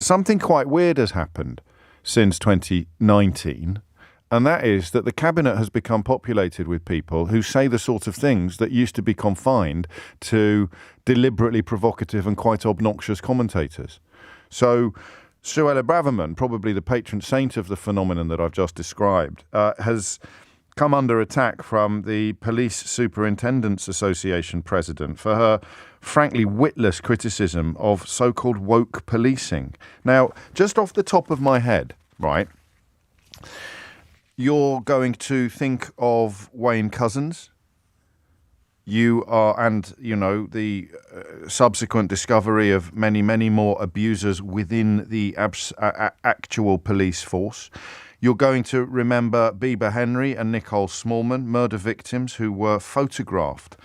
something quite weird has happened since 2019, and that is that the cabinet has become populated with people who say the sort of things that used to be confined to deliberately provocative and quite obnoxious commentators. So Suella Braverman, probably the patron saint of the phenomenon that I've just described, has come under attack from the Police Superintendents Association president for her frankly witless criticism of so-called woke policing. Now, just off the top of my head, right, you're going to think of Wayne Couzens. You are, and you know, the subsequent discovery of many, many more abusers within the actual police force. You're going to remember Bieber Henry and Nicole Smallman, murder victims who were photographed,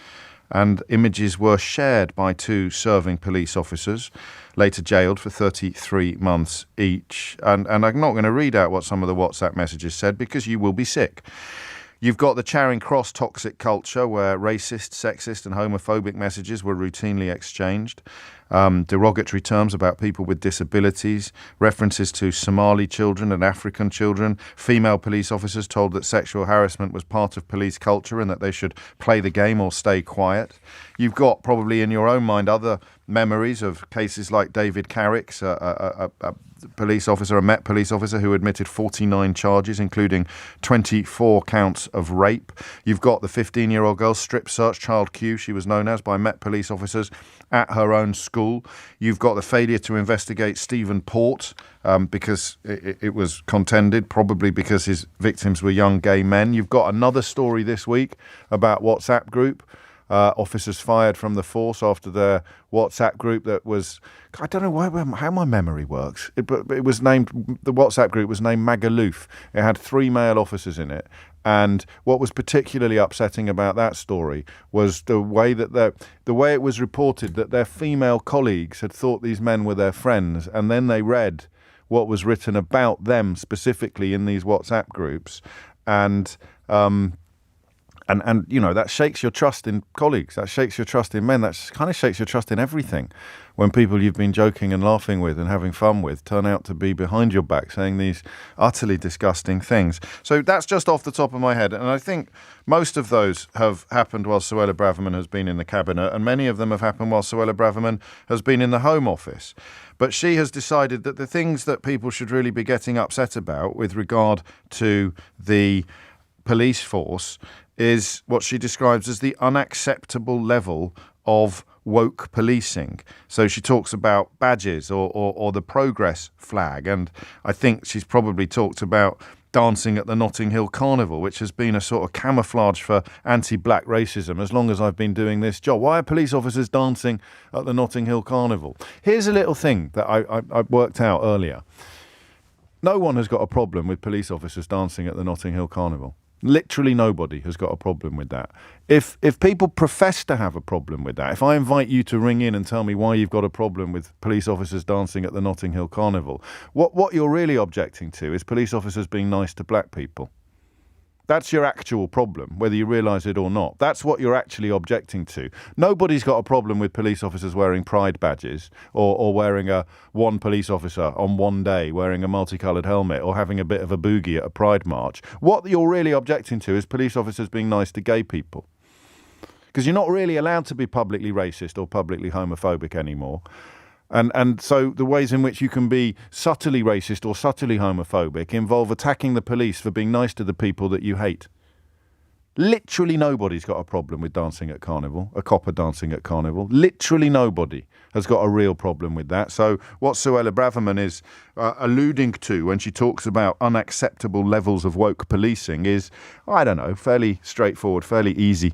and images were shared by two serving police officers, later jailed for 33 months each. And I'm not going to read out what some of the WhatsApp messages said because you will be sick. You've got the Charing Cross toxic culture where racist, sexist and homophobic messages were routinely exchanged. Derogatory terms about people with disabilities, references to Somali children and African children, female police officers told that sexual harassment was part of police culture and that they should play the game or stay quiet. You've got probably in your own mind other memories of cases like David Carrick's, a police officer, a Met police officer who admitted 49 charges, including 24 counts of rape. You've got the 15-year-old girl strip search, Child Q, she was known as, by Met police officers at her own school. You've got the failure to investigate Stephen Port because it was contended, probably because his victims were young gay men. You've got another story this week about WhatsApp group. Officers fired from the force after their WhatsApp group that was, I don't know how my memory works, but it was named, the WhatsApp group was named Magaluf. It had 3 male officers in it. And what was particularly upsetting about that story was the way that the way it was reported that their female colleagues had thought these men were their friends, and then they read what was written about them specifically in these WhatsApp groups, and you know, that shakes your trust in colleagues, that shakes your trust in men, that kind of shakes your trust in everything when people you've been joking and laughing with and having fun with turn out to be behind your back saying these utterly disgusting things. So that's just off the top of my head, and I think most of those have happened while Suella Braverman has been in the cabinet, and many of them have happened while Suella Braverman has been in the Home Office. But she has decided that the things that people should really be getting upset about with regard to the police force is what she describes as the unacceptable level of woke policing. So she talks about badges or the progress flag, and I think she's probably talked about dancing at the Notting Hill Carnival, which has been a sort of camouflage for anti-black racism as long as I've been doing this job. Why are police officers dancing at the Notting Hill Carnival? Here's a little thing that I worked out earlier. No one has got a problem with police officers dancing at the Notting Hill Carnival. Literally nobody has got a problem with that. If people profess to have a problem with that, if I invite you to ring in and tell me why you've got a problem with police officers dancing at the Notting Hill Carnival, what you're really objecting to is police officers being nice to black people. That's your actual problem, whether you realise it or not. That's what you're actually objecting to. Nobody's got a problem with police officers wearing pride badges or wearing one police officer on one day wearing a multicoloured helmet or having a bit of a boogie at a pride march. What you're really objecting to is police officers being nice to gay people. Because you're not really allowed to be publicly racist or publicly homophobic anymore. And so the ways in which you can be subtly racist or subtly homophobic involve attacking the police for being nice to the people that you hate. Literally nobody's got a problem with dancing at Carnival, a copper dancing at Carnival. Literally nobody has got a real problem with that. So what Suella Braverman is alluding to when she talks about unacceptable levels of woke policing is, I don't know, fairly straightforward, fairly easy,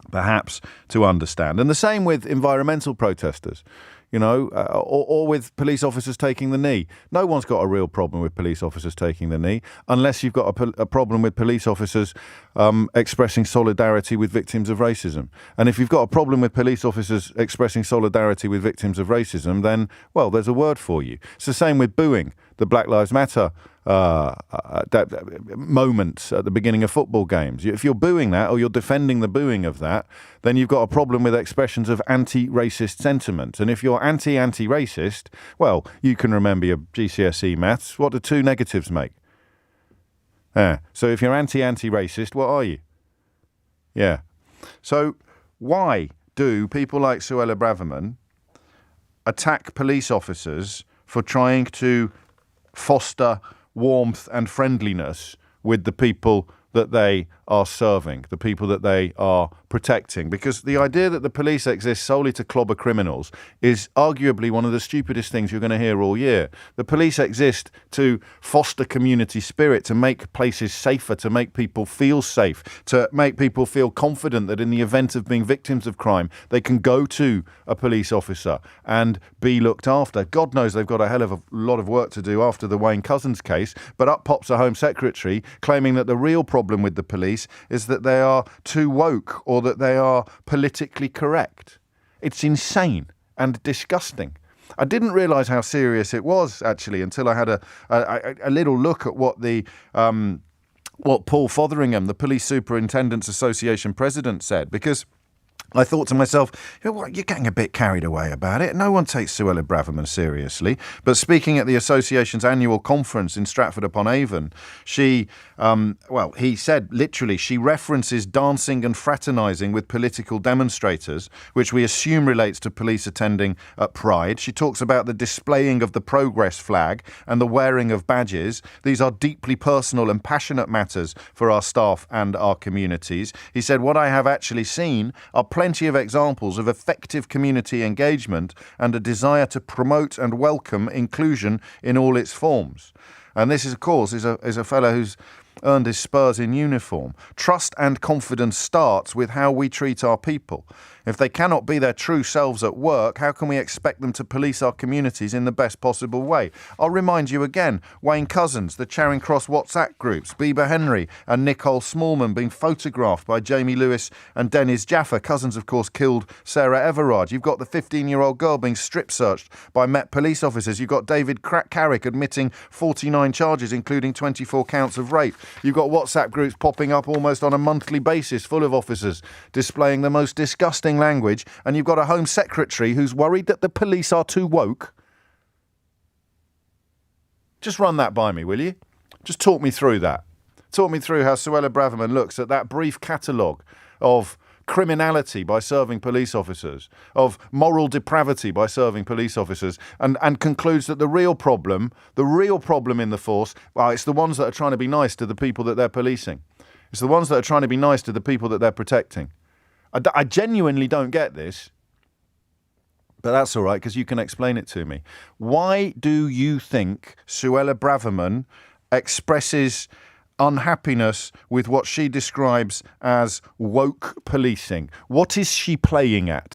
perhaps, to understand. And the same with environmental protesters. You know, or with police officers taking the knee. No one's got a real problem with police officers taking the knee, unless you've got a problem with police officers expressing solidarity with victims of racism. And if you've got a problem with police officers expressing solidarity with victims of racism, then, well, there's a word for you. It's the same with booing the Black Lives Matter moments at the beginning of football games. If you're booing that or you're defending the booing of that, then you've got a problem with expressions of anti-racist sentiment. And if you're anti-racist, well, you can remember your GCSE maths. What do two negatives make? So if you're anti-racist, what are you? Yeah. So why do people like Suella Braverman attack police officers for trying to foster warmth and friendliness with the people that they are serving, the people that they are protecting? Because the idea that the police exist solely to clobber criminals is arguably one of the stupidest things you're going to hear all year. The police exist to foster community spirit, to make places safer, to make people feel safe, to make people feel confident that in the event of being victims of crime, they can go to a police officer and be looked after. God knows they've got a hell of a lot of work to do after the Wayne Couzens case, but up pops a Home Secretary claiming that the real problem with the police is that they are too woke or that they are politically correct. It's insane and disgusting. I didn't realise how serious it was, actually, until I had a little look at what what Paul Fotheringham, the Police Superintendents Association president, said, because I thought to myself, you're getting a bit carried away about it. No one takes Suella Braverman seriously. But speaking at the association's annual conference in Stratford-upon-Avon, he said, literally, she references dancing and fraternising with political demonstrators, which we assume relates to police attending at Pride. She talks about the displaying of the progress flag and the wearing of badges. These are deeply personal and passionate matters for our staff and our communities. He said, what I have actually seen are plenty of examples of effective community engagement and a desire to promote and welcome inclusion in all its forms. And this, of course, is a fellow who's earned his spurs in uniform. Trust and confidence starts with how we treat our people. If they cannot be their true selves at work, how can we expect them to police our communities in the best possible way? I'll remind you again, Wayne Couzens, the Charing Cross WhatsApp groups, Bieber Henry and Nicole Smallman being photographed by Jamie Lewis and Dennis Jaffa. Couzens, of course, killed Sarah Everard. You've got the 15-year-old girl being strip-searched by Met police officers. You've got David Carrick admitting 49 charges, including 24 counts of rape. You've got WhatsApp groups popping up almost on a monthly basis full of officers displaying the most disgusting language, and you've got a Home Secretary who's worried that the police are too woke. Just run that by me, will you? Just talk me through that. Talk me through how Suella Braverman looks at that brief catalogue of criminality by serving police officers, of moral depravity by serving police officers, and concludes that the real problem in the force, it's the ones that are trying to be nice to the people that they're policing. It's the ones that are trying to be nice to the people that they're protecting. I genuinely don't get this, but that's all right, because you can explain it to me. Why do you think Suella Braverman expresses unhappiness with what she describes as woke policing? What is she playing at?